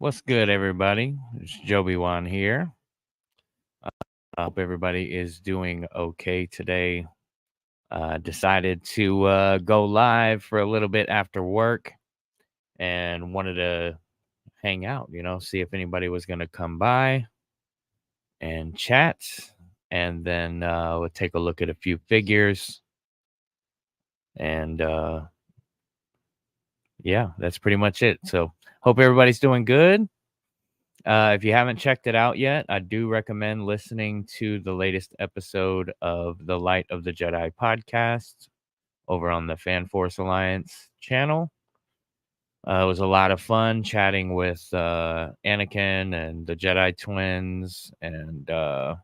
What's good, everybody? It's Joby Wan here. I hope everybody is doing okay today. Decided to go live for a little bit after work and wanted to hang out, see if anybody was going to come by and chat. And then we'll take a look at a few figures. And yeah, that's pretty much it. So, hope everybody's doing good. If you haven't checked it out yet, I do recommend listening to the latest episode of the Light of the Jedi podcast over on the Fan Force Alliance channel. It was a lot of fun chatting with Anakin and the Jedi twins and Jedi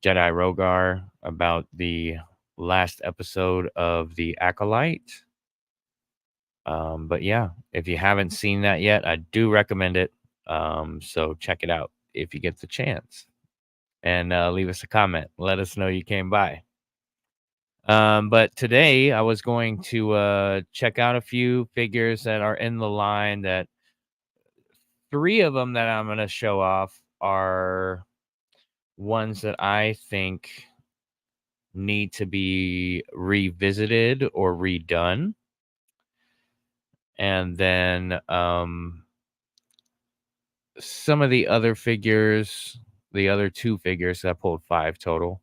Rogar about the last episode of The Acolyte. But yeah, if you haven't seen that yet, I do recommend it. So check it out if you get the chance, and leave us a comment. Let us know you came by. But today I was going to check out a few figures that are in the line. That 3 of them that I'm going to show off are ones that I think need to be revisited or redone. And then some of the other figures, the other 2 figures, I pulled 5 total.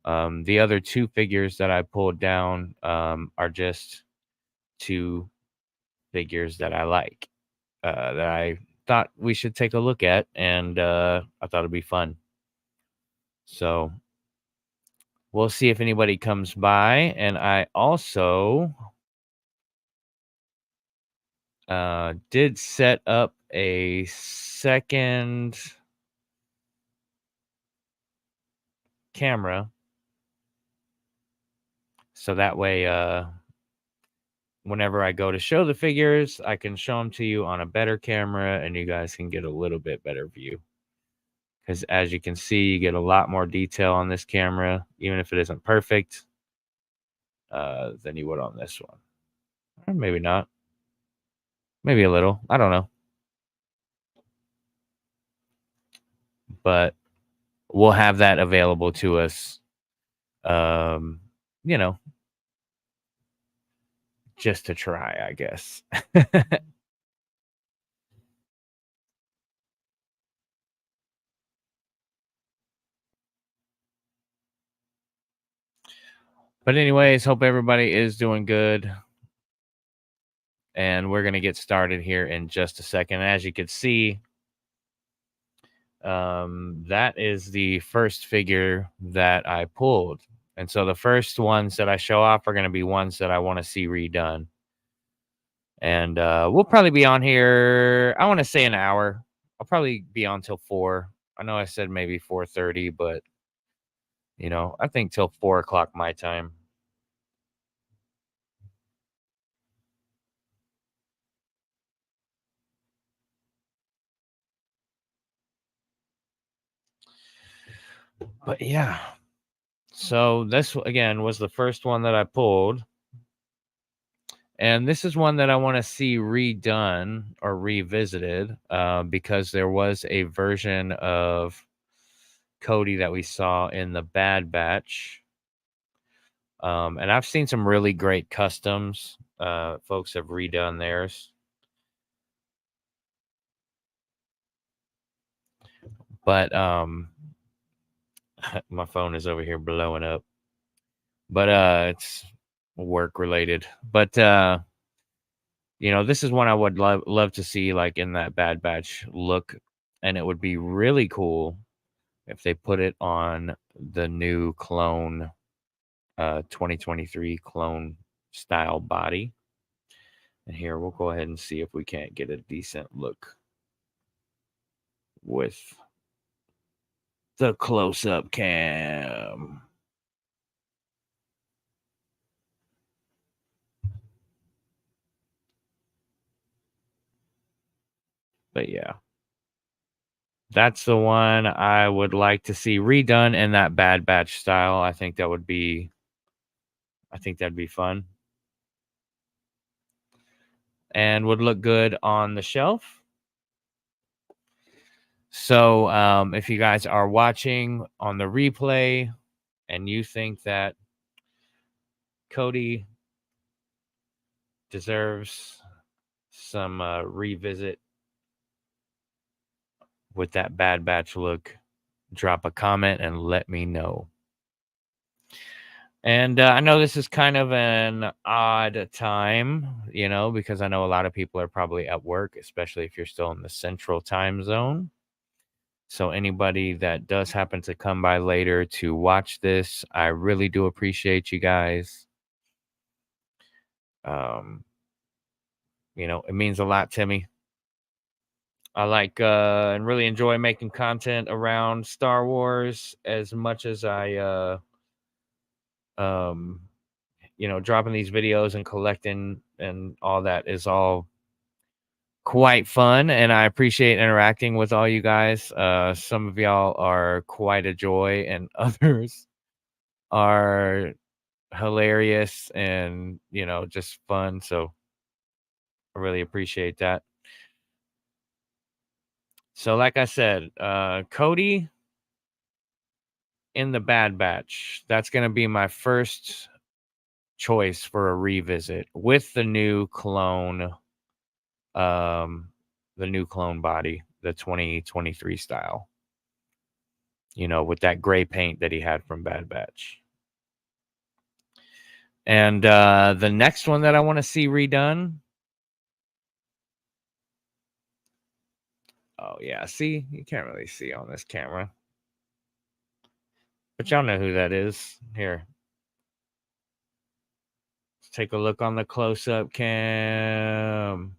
The other 2 figures that I pulled down are just 2 figures that I like, that I thought we should take a look at, and I thought it'd be fun. So we'll see if anybody comes by. And I also did set up a second camera, so that way whenever I go to show the figures, I can show them to you on a better camera and you guys can get a little bit better view. Because as you can see, you get a lot more detail on this camera, even if it isn't perfect, than you would on this one. Or maybe not. Maybe a little. I don't know. But we'll have that available to us, you know, just to try, I guess. But anyways, hope everybody is doing good. And we're going to get started here in just a second. As you can see, that is the first figure that I pulled. And so the first ones that I show off are going to be ones that I want to see redone. And we'll probably be on here, I want to say an hour. I'll probably be on till 4. I know I said maybe 4:30, but I think till 4 o'clock my time. But yeah. So this again was the first one that I pulled. And this is one that I want to see redone or revisited, because there was a version of Cody that we saw in the Bad Batch. And I've seen some really great customs. Folks have redone theirs. But my phone is over here blowing up. But it's work related. But this is one I would love to see, like, in that Bad Batch look. And it would be really cool if they put it on the new clone, 2023 clone style body. And here, we'll go ahead and see if we can't get a decent look with the close-up cam. But yeah, that's the one I would like to see redone in that Bad Batch style. I think that'd be fun and would look good on the shelf. So if you guys are watching on the replay and you think that Cody deserves some revisit with that Bad Batch look, drop a comment and let me know. And I know this is kind of an odd time, because I know a lot of people are probably at work, especially if you're still in the central time zone. So anybody that does happen to come by later to watch this, I really do appreciate you guys. It means a lot to me. I like and really enjoy making content around Star Wars as much as I dropping these videos and collecting and all that is all quite fun, and I appreciate interacting with all you guys. Some of y'all are quite a joy and others are hilarious and just fun, so I really appreciate that. So like I said, Cody in the Bad Batch, that's going to be my first choice for a revisit with the new clone body, the 2023 style, with that gray paint that he had from Bad Batch. And the next one that I want to see redone. Oh yeah, see, you can't really see on this camera, but y'all know who that is. Here, let's take a look on the close-up cam.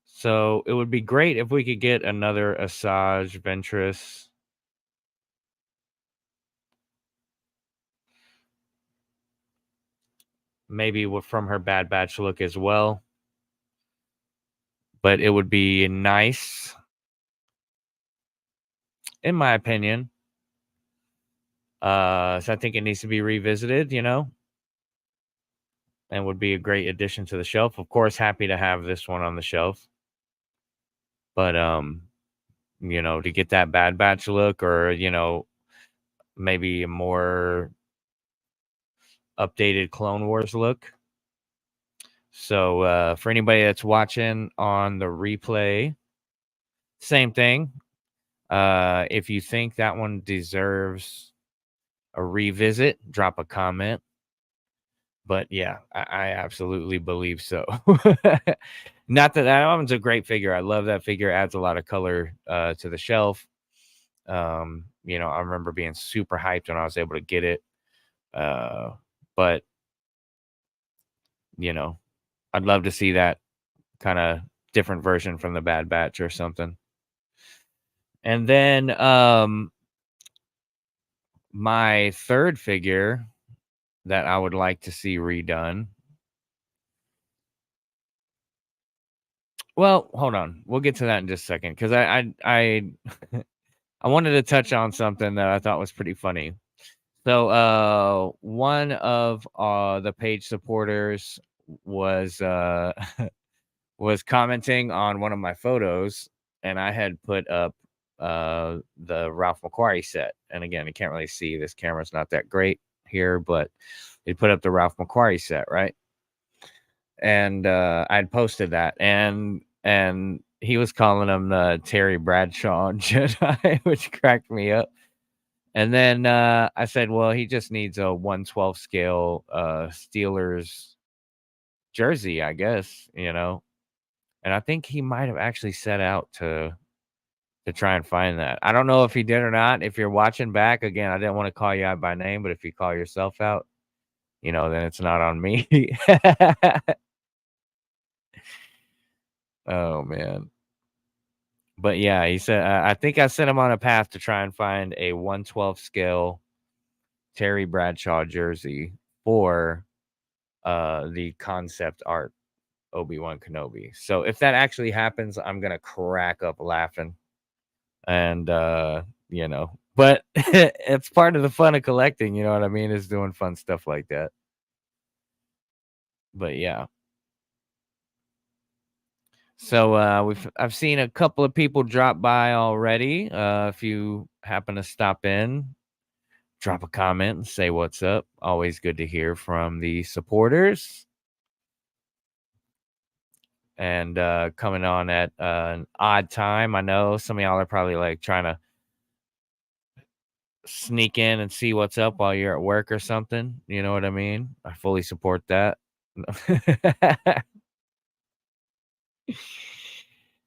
So it would be great if we could get another Asajj Ventress. Maybe from her Bad Batch look as well. But it would be nice, in my opinion. So I think it needs to be revisited, and would be a great addition to the shelf. Of course, happy to have this one on the shelf. But to get that Bad Batch look, or maybe a more updated Clone Wars look. So for anybody that's watching on the replay, same thing. If you think that one deserves a revisit, drop a comment. But yeah, I absolutely believe so. Not that one's a great figure. I love that figure. Adds a lot of color to the shelf. I remember being super hyped when I was able to get it. But I'd love to see that kind of different version from the Bad Batch or something. And then my third figure that I would like to see redone. Well, hold on. We'll get to that in just a second, because I I wanted to touch on something that I thought was pretty funny. So one of the page supporters was was commenting on one of my photos, and I had put up the Ralph McQuarrie set. And again, you can't really see, this camera's not that great here, but they put up the Ralph McQuarrie set, right? And I'd posted that, and he was calling him the Terry Bradshaw Jedi, which cracked me up. And then I said, well, he just needs a 1/12 scale Steelers jersey, I guess, And I think he might have actually set out to try and find that. I don't know if he did or not. If you're watching back, again, I didn't want to call you out by name, but if you call yourself out, then it's not on me. Oh man. But yeah, he said, I think I sent him on a path to try and find a 1/12 scale Terry Bradshaw jersey for the concept art Obi-Wan Kenobi. So if that actually happens, I'm gonna crack up laughing. And but it's part of the fun of collecting, you know what I mean, is doing fun stuff like that. But yeah. So I've seen a couple of people drop by already. If you happen to stop in, drop a comment and say what's up. Always good to hear from the supporters. And coming on at an odd time. I know some of y'all are probably like trying to sneak in and see what's up while you're at work or something. You know what I mean? I fully support that.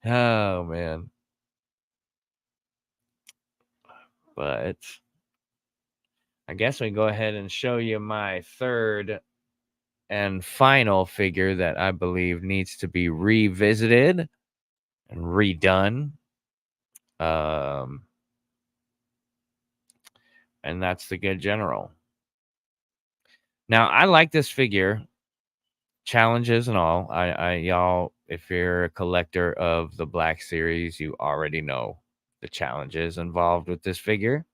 Oh man. But I guess we can go ahead and show you my third and final figure that I believe needs to be revisited and redone. Um, and that's the Good General. Now, I like this figure, challenges and all. Y'all, if you're a collector of the Black Series, you already know the challenges involved with this figure.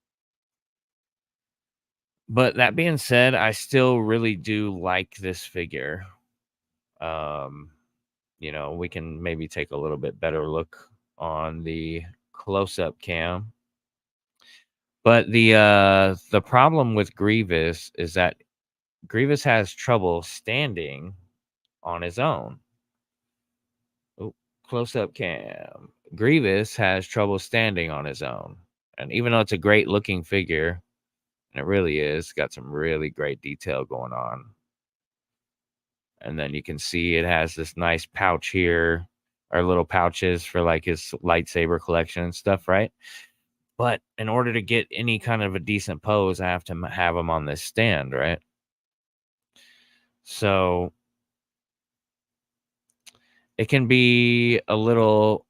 But that being said, I still really do like this figure. Um, we can maybe take a little bit better look on the close-up cam. But the problem with Grievous is that Grievous has trouble standing on his own. Oh, close-up cam. Grievous has trouble standing on his own. And even though it's a great looking figure, and it really is, got some really great detail going on. And then you can see it has this nice pouch here, or little pouches for like his lightsaber collection and stuff, right? But in order to get any kind of a decent pose, I have to have him on this stand, right? So it can be a little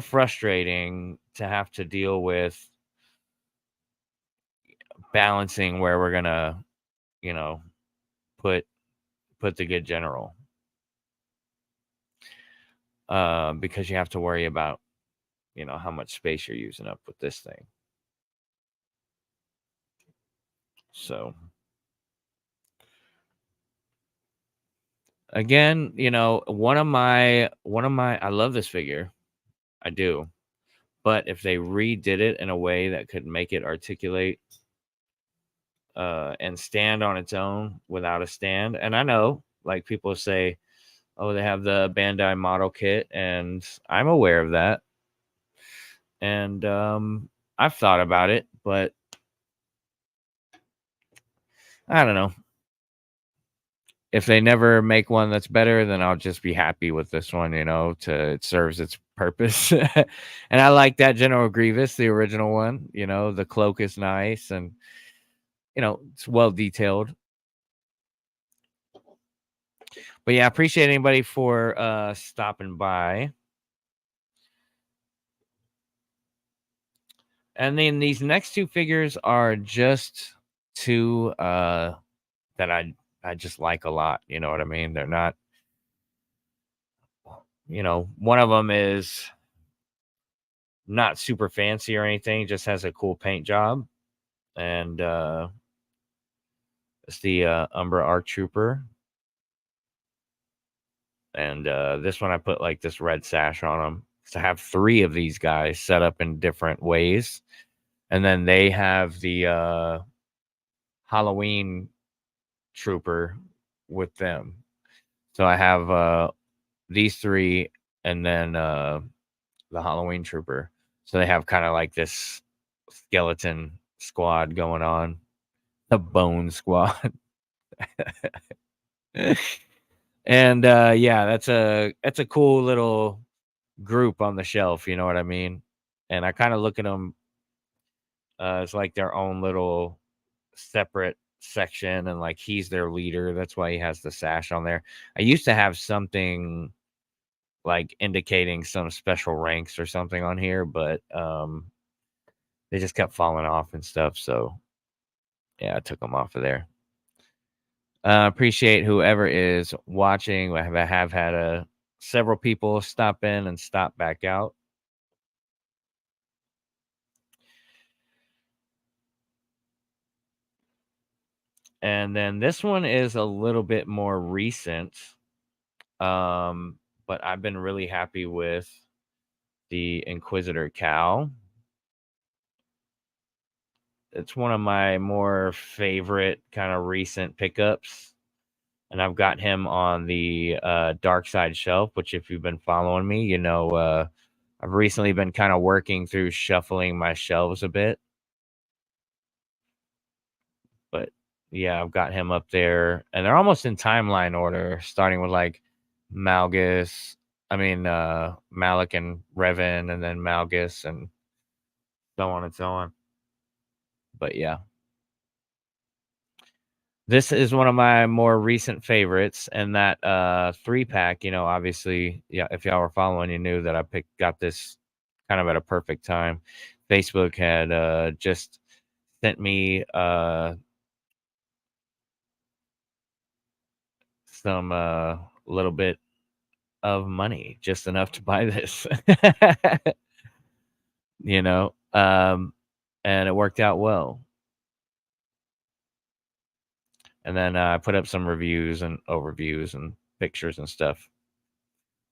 frustrating to have to deal with balancing where we're gonna, you know, put the Good General. Because you have to worry about, how much space you're using up with this thing. So again, one of my I love this figure. I do. But if they redid it in a way that could make it articulate and stand on its own without a stand. And I know, like, people say, oh, they have the Bandai model kit, and I'm aware of that. And I've thought about it, but I don't know. If they never make one that's better, then I'll just be happy with this one, it serves its purpose. And I like that General Grievous, the original one. The cloak is nice and it's well detailed. But yeah, I appreciate anybody for stopping by. And then these next two figures are just two that I just like a lot. You know what I mean? They're not, one of them is not super fancy or anything, just has a cool paint job. And it's the Umbra Arc Trooper. And this one I put like this red sash on them. So I have three of these guys set up in different ways. And then they have the Halloween trooper with them. So I have these three and then the Halloween trooper. So they have kind of like this skeleton squad going on. The bone squad. And yeah, that's a cool little group on the shelf, you know what I mean? And I kind of look at them as like their own little separate section, and like he's their leader. That's why he has the sash on there. I used to have something like indicating some special ranks or something on here, but they just kept falling off and stuff. So yeah, I took them off of there. Appreciate whoever is watching. I have had several people stop in and stop back out. And then this one is a little bit more recent. But but I've been really happy with the Inquisitor Cal. It's one of my more favorite kind of recent pickups. And I've got him on the dark side shelf, which if you've been following me, you know, I've recently been kind of working through shuffling my shelves a bit. But yeah, I've got him up there. And they're almost in timeline order, starting with like Malgus. Malik and Revan, and then Malgus, and so on and so on. But yeah. This is one of my more recent favorites, and that 3-pack, you know, obviously, yeah, if y'all were following, you knew that I got this kind of at a perfect time. Facebook had just sent me some little bit of money, just enough to buy this. You know, and it worked out well. And then I put up some reviews and overviews and pictures and stuff.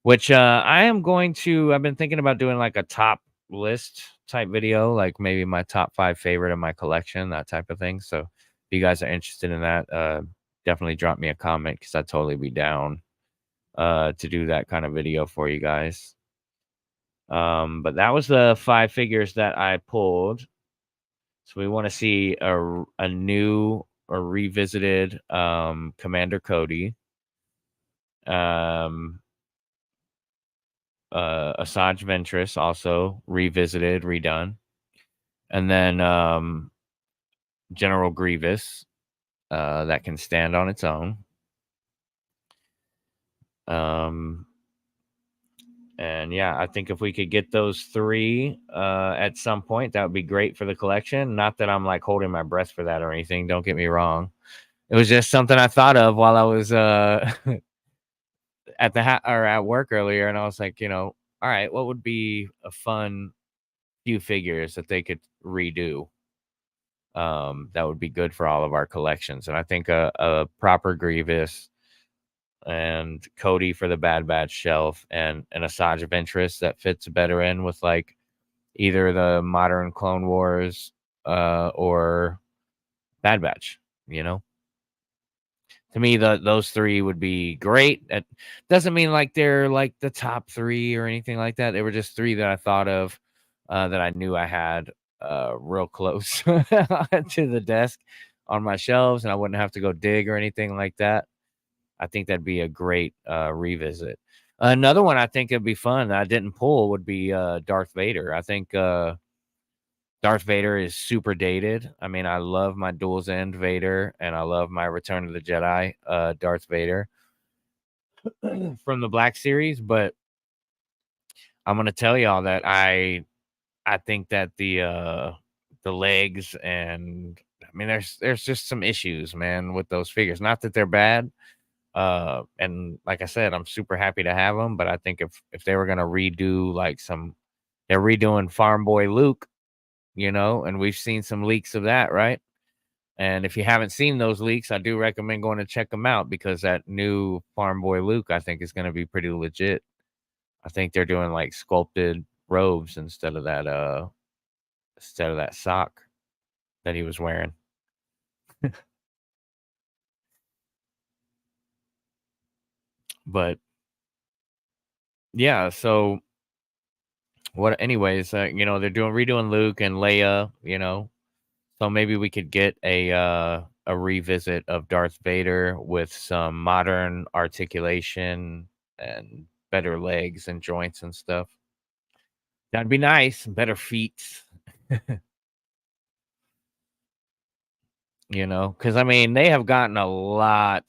Which I've been thinking about doing like a top list type video, like maybe my top 5 favorite of my collection, that type of thing. So if you guys are interested in that, definitely drop me a comment, because I'd totally be down to do that kind of video for you guys. But that was the 5 figures that I pulled. So we want to see a new or revisited Commander Cody. Asajj Ventress, also revisited, redone. And then General Grievous, that can stand on its own. And yeah, I think if we could get those 3 at some point, that would be great for the collection. Not that I'm like holding my breath for that or anything, don't get me wrong. It was just something I thought of while I was at work earlier, and I was like, you know, all right, what would be a fun few figures that they could redo? That would be good for all of our collections. And I think a proper Grievous and Cody for the Bad Batch shelf, and an Asajj Ventress that fits better in with like either the modern Clone Wars or Bad Batch, you know? To me, those 3 would be great. That doesn't mean like they're like the top 3 or anything like that. They were just 3 that I thought of, that I knew I had real close to the desk on my shelves, and I wouldn't have to go dig or anything like that. I think that'd be a great revisit. Another one I think it'd be fun that I didn't pull would be Darth Vader. I think Darth Vader is super dated. I mean, I love my Duel's End Vader, and I love my Return of the Jedi Darth Vader from the Black Series. But I'm gonna tell y'all that I think that the legs, and I mean, there's just some issues, man, with those figures. Not that they're bad. And like I said, I'm super happy to have them. But I think if they were gonna redo like they're redoing Farm Boy Luke, you know, and we've seen some leaks of that, right? And if you haven't seen those leaks, I do recommend going to check them out, because that new Farm Boy Luke, I think, is going to be pretty legit. I think they're doing like sculpted robes instead of that sock that he was wearing. But yeah, so anyways, you know, they're redoing Luke and Leia, you know. So maybe we could get a revisit of Darth Vader with some modern articulation and better legs and joints and stuff. That'd be nice. Better feet, you know, because I mean, they have gotten a lot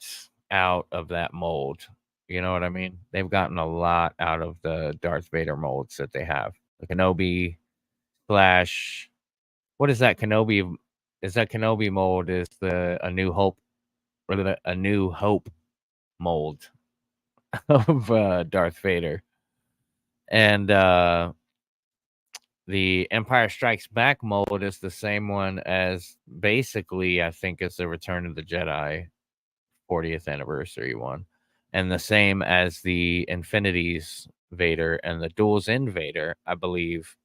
out of that mold. You know what I mean? They've gotten a lot out of the Darth Vader molds that they have. The Kenobi slash, what is that Kenobi? Is that Kenobi mold? Is A New Hope, or A New Hope mold of Darth Vader? And the Empire Strikes Back mold is the same one as, basically, I think, as the Return of the Jedi 40th anniversary one. and the same as the Infinities Vader and the Duels in Vader, I believe.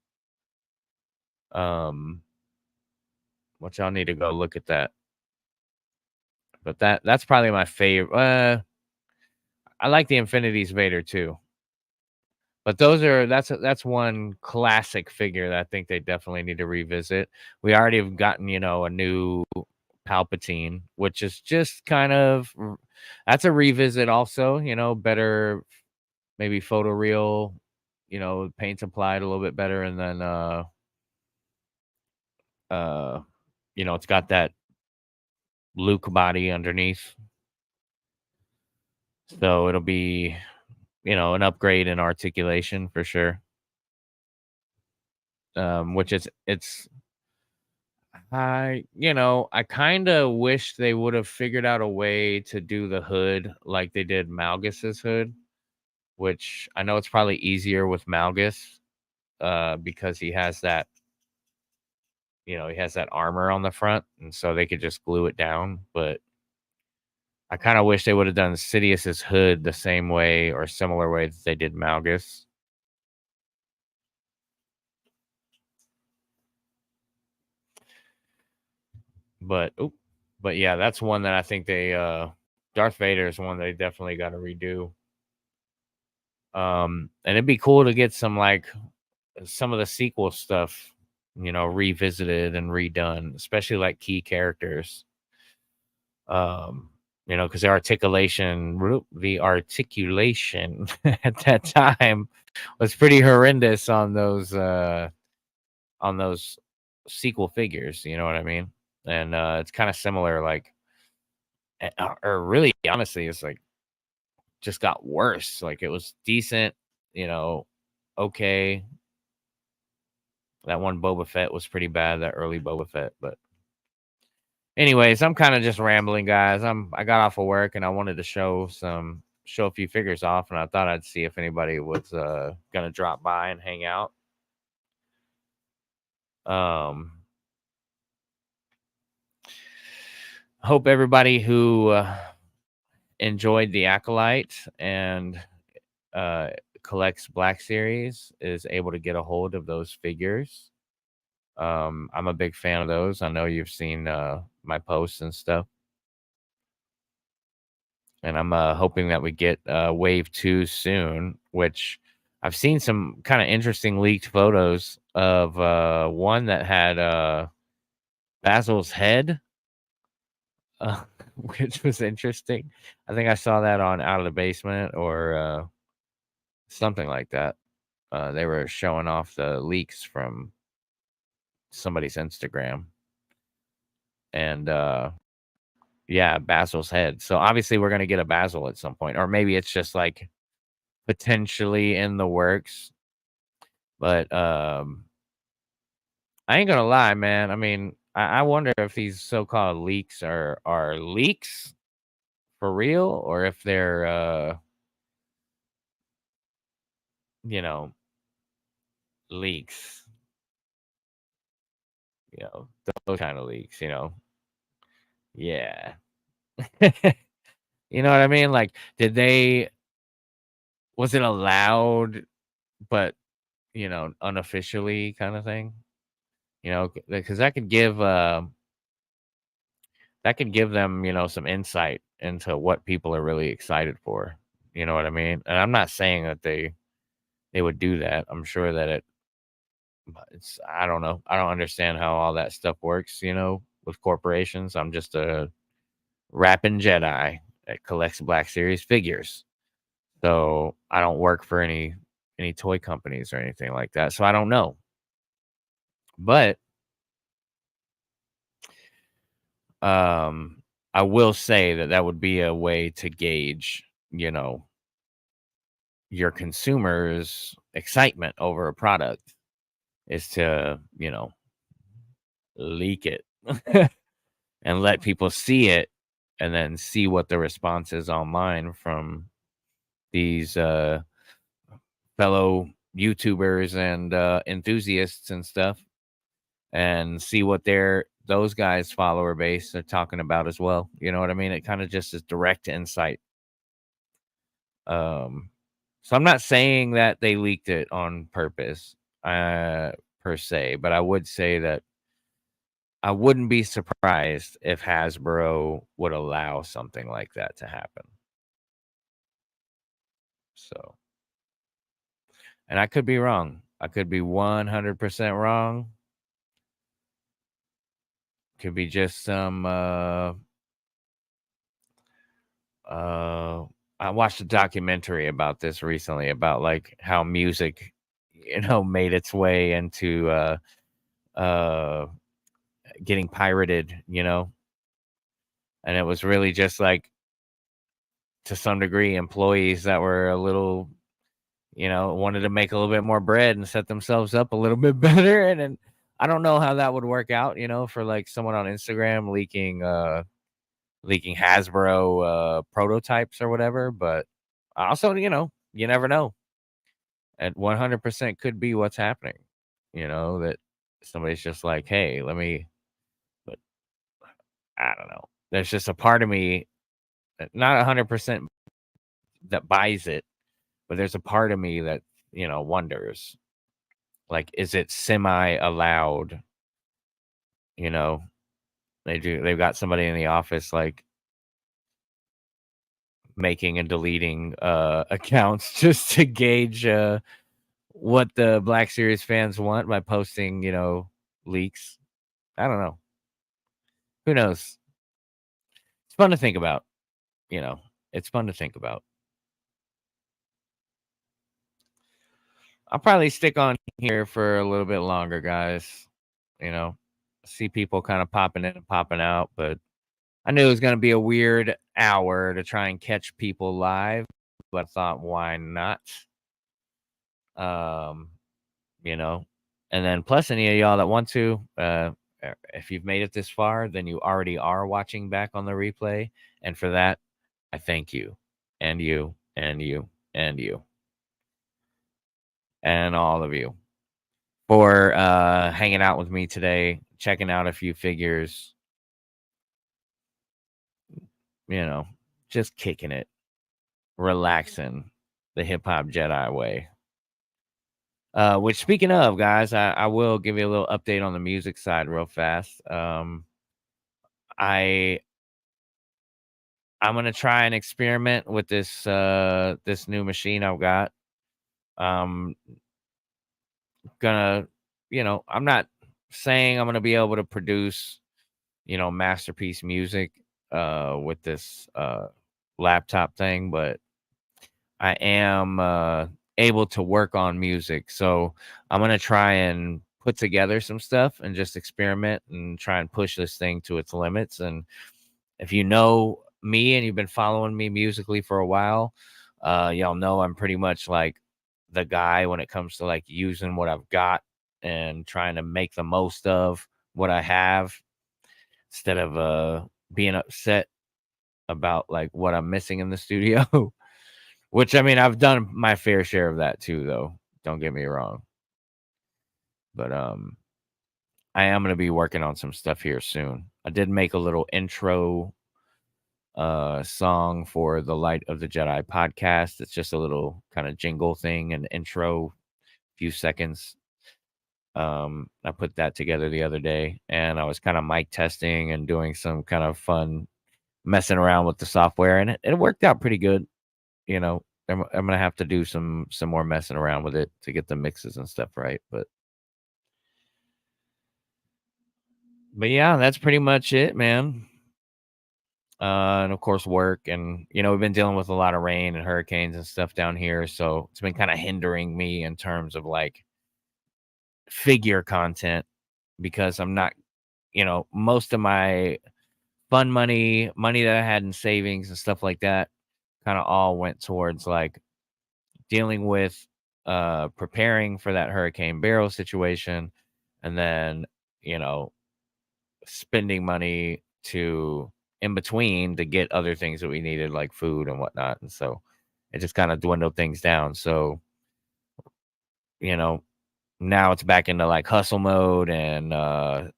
Which I'll need to go look at that. But that's probably my favorite. I like the Infinities Vader too. But that's one classic figure that I think they definitely need to revisit. We already have gotten, a new Palpatine, which is just kind of that's a revisit also, better maybe photoreal, paint's applied a little bit better, and then it's got that Luke body underneath. So it'll be, an upgrade in articulation for sure. Which it's I kind of wish they would have figured out a way to do the hood like they did Malgus's hood, which I know it's probably easier with Malgus, because he has that, he has that armor on the front, and so they could just glue it down. But I kind of wish they would have done Sidious's hood the same way or similar way that they did Malgus. But yeah, that's one that I think they Darth Vader is one they definitely got to redo. And it'd be cool to get some some of the sequel stuff, revisited and redone, especially like key characters. Because the articulation at that time was pretty horrendous on those sequel figures. You know what I mean? And it's kind of similar, or really, honestly, it's like just got worse. Like it was decent, okay. That one Boba Fett was pretty bad, that early Boba Fett. But anyways, I'm kind of just rambling, guys. I got off of work and I wanted to show a few figures off, and I thought I'd see if anybody was gonna drop by and hang out. Hope everybody who enjoyed the Acolyte and collects Black Series is able to get a hold of those figures. I'm a big fan of those. I know you've seen my posts and stuff, and I'm hoping that we get Wave 2 soon, which I've seen some kind of interesting leaked photos of one that had Basil's head, which was interesting. I think I saw that on Out of the Basement or something like that. They were showing off the leaks from somebody's Instagram. And yeah, Basil's head. So obviously we're gonna get a Basil at some point, or maybe it's just like potentially in the works. But I ain't gonna lie, man. I mean, I wonder if these so-called leaks are leaks for real, or if they're leaks. Those kind of leaks, Yeah. You know what I mean? Like, was it allowed, but, unofficially kind of thing? Because that could give them, some insight into what people are really excited for. You know what I mean? And I'm not saying that they would do that. I'm sure that I don't know. I don't understand how all that stuff works, with corporations. I'm just a rapping Jedi that collects Black Series figures. So I don't work for any toy companies or anything like that. So I don't know. But I will say that would be a way to gauge, your consumers' excitement over a product is to, leak it and let people see it, and then see what the response is online from these fellow YouTubers and enthusiasts and stuff, and see what those guys' follower base are talking about as well. You know what I mean? It kind of just is direct insight. So I'm not saying that they leaked it on purpose, per se, but I would say that I wouldn't be surprised if Hasbro would allow something like that to happen. So, and I could be wrong. I could be 100% wrong. Could be just some I watched a documentary about this recently about like how music, made its way into uh getting pirated, and it was really just like to some degree employees that were a little, wanted to make a little bit more bread and set themselves up a little bit better. And then I don't know how that would work out, for like someone on Instagram leaking Hasbro prototypes or whatever. But also, you never know. At 100% could be what's happening. That somebody's just like, hey, let me. But I don't know. There's just a part of me, not 100% that buys it, but there's a part of me that wonders, like, is it semi allowed? You know, they've got somebody in the office like making and deleting accounts just to gauge what the Black Series fans want by posting, leaks. I don't know. Who knows? It's fun to think about, you know. It's fun to think about. I'll probably stick on here for a little bit longer, guys. You know, see people kind of popping in and popping out, but I knew it was going to be a weird hour to try and catch people live, but I thought, why not? Um, you know, and then plus any of y'all that want to, if you've made it this far, then you already are watching back on the replay. And for that, I thank you and you and you and you and all of you for hanging out with me today, checking out a few figures, just kicking it, relaxing the Hip-Hop Jedi way. Which, speaking of, guys, I will give you a little update on the music side real fast. I I'm gonna try and experiment with this new machine I've got. Um, gonna, I'm not saying I'm gonna be able to produce, masterpiece music with this laptop thing, but I am able to work on music. So I'm gonna try and put together some stuff and just experiment and try and push this thing to its limits. And if you know me and you've been following me musically for a while, y'all know I'm pretty much like the guy when it comes to like using what I've got and trying to make the most of what I have instead of being upset about like what I'm missing in the studio. Which, I mean, I've done my fair share of that too, though. Don't get me wrong. But I am gonna be working on some stuff here soon. I did make a little intro song for the Light of the Jedi podcast. It's just a little kind of jingle thing, an intro, few seconds. I put that together the other day, and I was kind of mic testing and doing some kind of fun messing around with the software, and it worked out pretty good. I'm gonna have to do some more messing around with it to get the mixes and stuff right. But yeah, that's pretty much it, man. And of course work, and we've been dealing with a lot of rain and hurricanes and stuff down here, so it's been kind of hindering me in terms of like figure content because I'm not, most of my fun money that I had in savings and stuff like that kind of all went towards like dealing with preparing for that Hurricane Barrel situation, and then you know spending money to in between to get other things that we needed like food and whatnot. And so it just kind of dwindled things down. So you know now it's back into like hustle mode and kind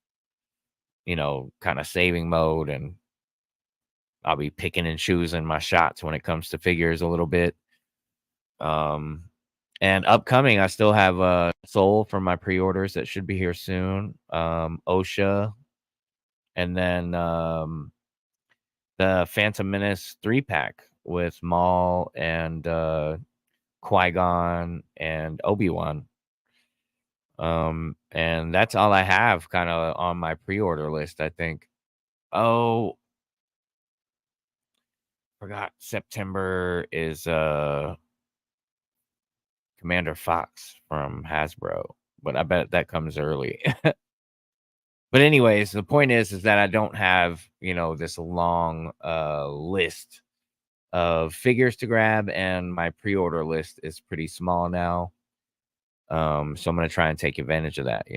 of saving mode, and I'll be picking and choosing my shots when it comes to figures a little bit. And upcoming, I still have Soul from my pre-orders that should be here soon. OSHA, and then the Phantom Menace 3-pack with Maul and Qui-Gon and Obi-Wan. And that's all I have kind of on my pre-order list, I think. Oh, forgot September is Commander Fox from Hasbro, but I bet that comes early. But anyways, the point is that I don't have, this long list of figures to grab, and my pre-order list is pretty small now. So I'm gonna try and take advantage of that,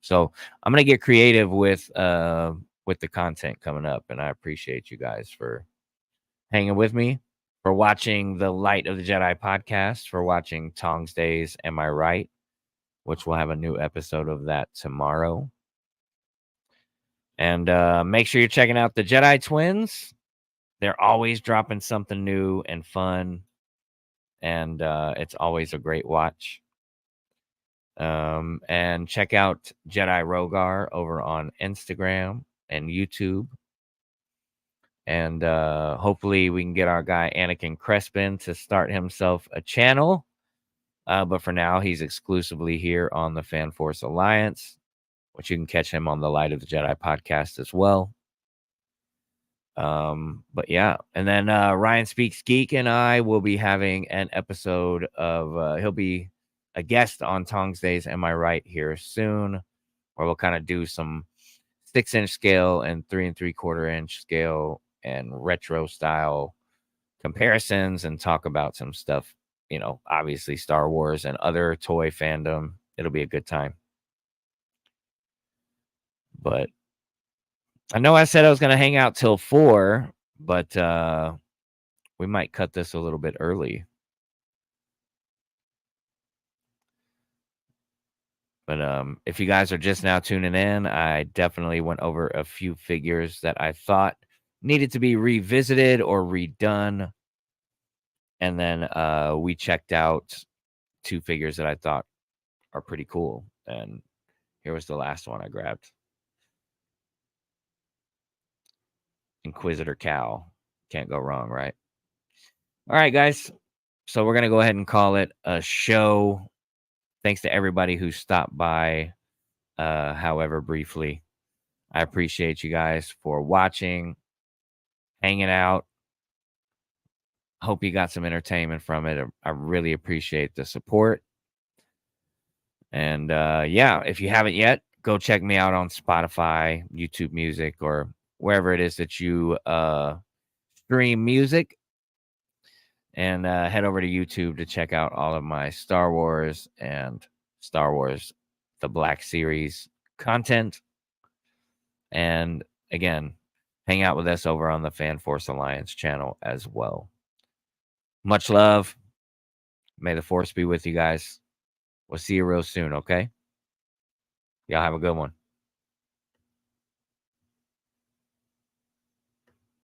So I'm gonna get creative with the content coming up, and I appreciate you guys for hanging with me, for watching the Light of the Jedi podcast, for watching Tong's Days, Am I Right? Which we'll have a new episode of that tomorrow. And make sure you're checking out the Jedi Twins. They're always dropping something new and fun, and it's always a great watch. And check out Jedi Rogar over on Instagram and YouTube. And hopefully we can get our guy Anakin Crespin to start himself a channel. But for now, he's exclusively here on the Fan Force Alliance, which you can catch him on the Light of the Jedi podcast as well. But yeah, and then Ryan Speaks Geek and I will be having an episode of he'll be a guest on Tong's Days, Am I Right? Here soon, where we'll kind of do some 6-inch scale and 3 3/4-inch scale and retro style comparisons and talk about some stuff, obviously Star Wars and other toy fandom. It'll be a good time. But I know I said I was going to hang out till 4, but we might cut this a little bit early. But if you guys are just now tuning in, I definitely went over a few figures that I thought needed to be revisited or redone. And then we checked out 2 figures that I thought are pretty cool. And here was the last one I grabbed. Inquisitor Cal. Can't go wrong, right? All right, guys. So we're going to go ahead and call it a show. Thanks to everybody who stopped by, however briefly. I appreciate you guys for watching, hanging out. Hope you got some entertainment from it. I really appreciate the support. And yeah, if you haven't yet, go check me out on Spotify, YouTube Music, or wherever it is that you stream music. And head over to YouTube to check out all of my Star Wars and Star Wars the Black Series content. And again, hang out with us over on the Fan Force Alliance channel as well. Much love. May the Force be with you guys. We'll see you real soon, okay? Y'all have a good one.